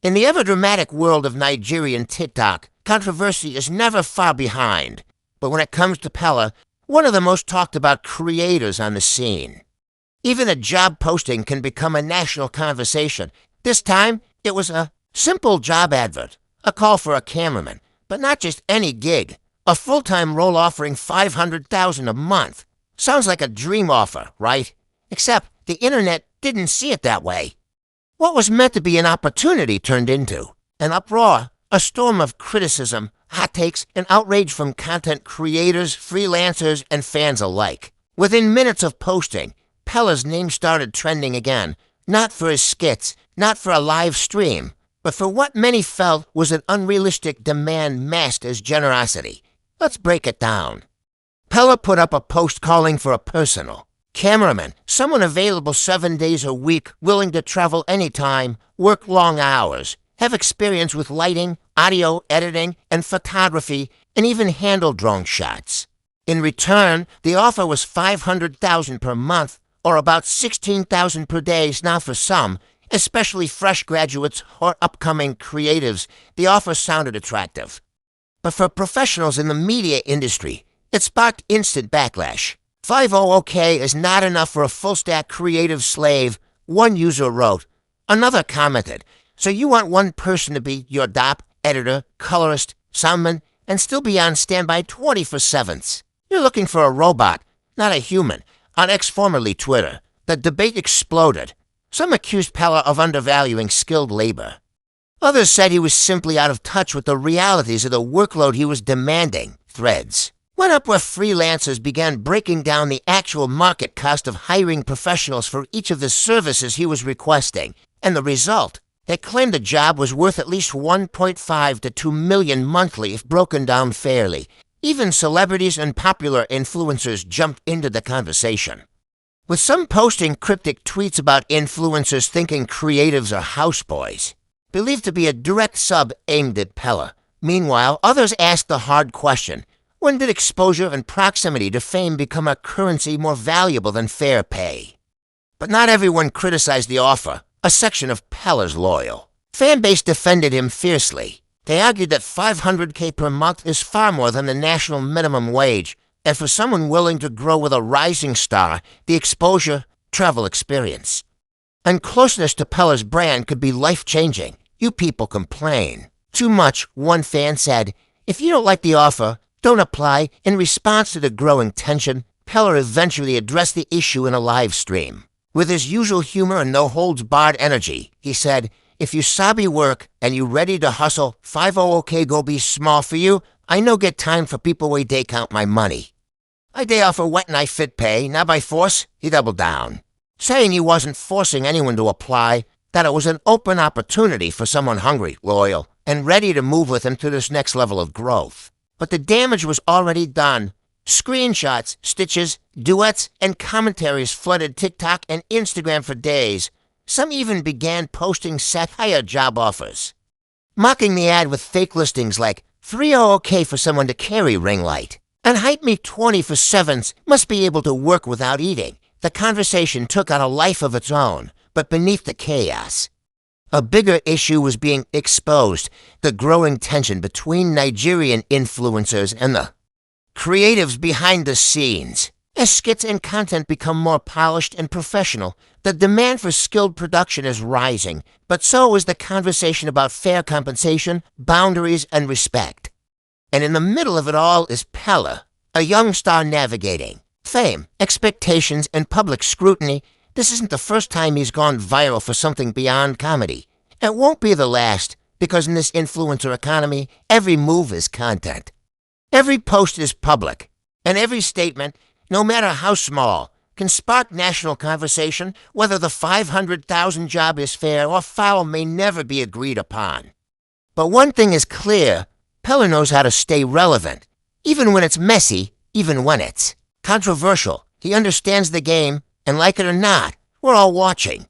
In the ever-dramatic world of Nigerian TikTok, controversy is never far behind. But when it comes to Peller, one of the most talked about creators on the scene. Even a job posting can become a national conversation. This time, it was a simple job advert, a call for a cameraman, but not just any gig. A full-time role offering $500,000 a month. Sounds like a dream offer, right? Except the internet didn't see it that way. What was meant to be an opportunity turned into an uproar, a storm of criticism, hot takes, and outrage from content creators, freelancers, and fans alike. Within minutes of posting, Peller's name started trending again, not for his skits, not for a live stream, but for what many felt was an unrealistic demand masked as generosity. Let's break it down. Peller put up a post calling for a personal cameraman, someone available 7 days a week, willing to travel anytime, work long hours, have experience with lighting, audio, editing, and photography, and even handle drone shots. In return, the offer was $500,000 per month, or about $16,000 per day now for some, especially fresh graduates or upcoming creatives. The offer sounded attractive. But for professionals in the media industry, it sparked instant backlash. 50OK is not enough for a full-stack creative slave, one user wrote. Another commented, so you want one person to be your DOP, editor, colorist, soundman, and still be on standby 24/7. You're looking for a robot, not a human. On X, formerly Twitter, the debate exploded. Some accused Peller of undervaluing skilled labor. Others said he was simply out of touch with the realities of the workload he was demanding. Threads went up where freelancers began breaking down the actual market cost of hiring professionals for each of the services he was requesting. And the result? They claimed the job was worth at least $1.5 to $2 million monthly if broken down fairly. Even celebrities and popular influencers jumped into the conversation, with some posting cryptic tweets about influencers thinking creatives are houseboys, believed to be a direct sub aimed at Peller. Meanwhile, others asked the hard question, when did exposure and proximity to fame become a currency more valuable than fair pay? But not everyone criticized the offer. A section of Peller's loyal fanbase defended him fiercely. They argued that $500K per month is far more than the national minimum wage, and for someone willing to grow with a rising star, the exposure, travel experience, and closeness to Peller's brand could be life-changing. You people complain too much, one fan said. If you don't like the offer, don't apply. In response to the growing tension, Peller eventually addressed the issue in a live stream. With his usual humor and no-holds-barred energy, he said, if you sabi work and you ready to hustle, 50OK go be small for you, I no get time for people way day count my money. I day offer wet and I fit pay, not by force, he doubled down, saying he wasn't forcing anyone to apply, that it was an open opportunity for someone hungry, loyal, and ready to move with him to this next level of growth. But the damage was already done. Screenshots, stitches, duets, and commentaries flooded TikTok and Instagram for days. Some even began posting satire job offers, mocking the ad with fake listings like 30OK for someone to carry ring light, and hype me 24/7 must be able to work without eating. The conversation took on a life of its own, but beneath the chaos, a bigger issue was being exposed, the growing tension between Nigerian influencers and the creatives behind the scenes. As skits and content become more polished and professional, the demand for skilled production is rising, but so is the conversation about fair compensation, boundaries, and respect. And in the middle of it all is Peller, a young star navigating fame, expectations, and public scrutiny. This isn't the first time he's gone viral for something beyond comedy. It won't be the last, because in this influencer economy, every move is content. Every post is public, and every statement, no matter how small, can spark national conversation. Whether the $500,000 job is fair or foul may never be agreed upon. But one thing is clear, Peller knows how to stay relevant, even when it's messy, even when it's controversial. He understands the game, and like it or not, we're all watching.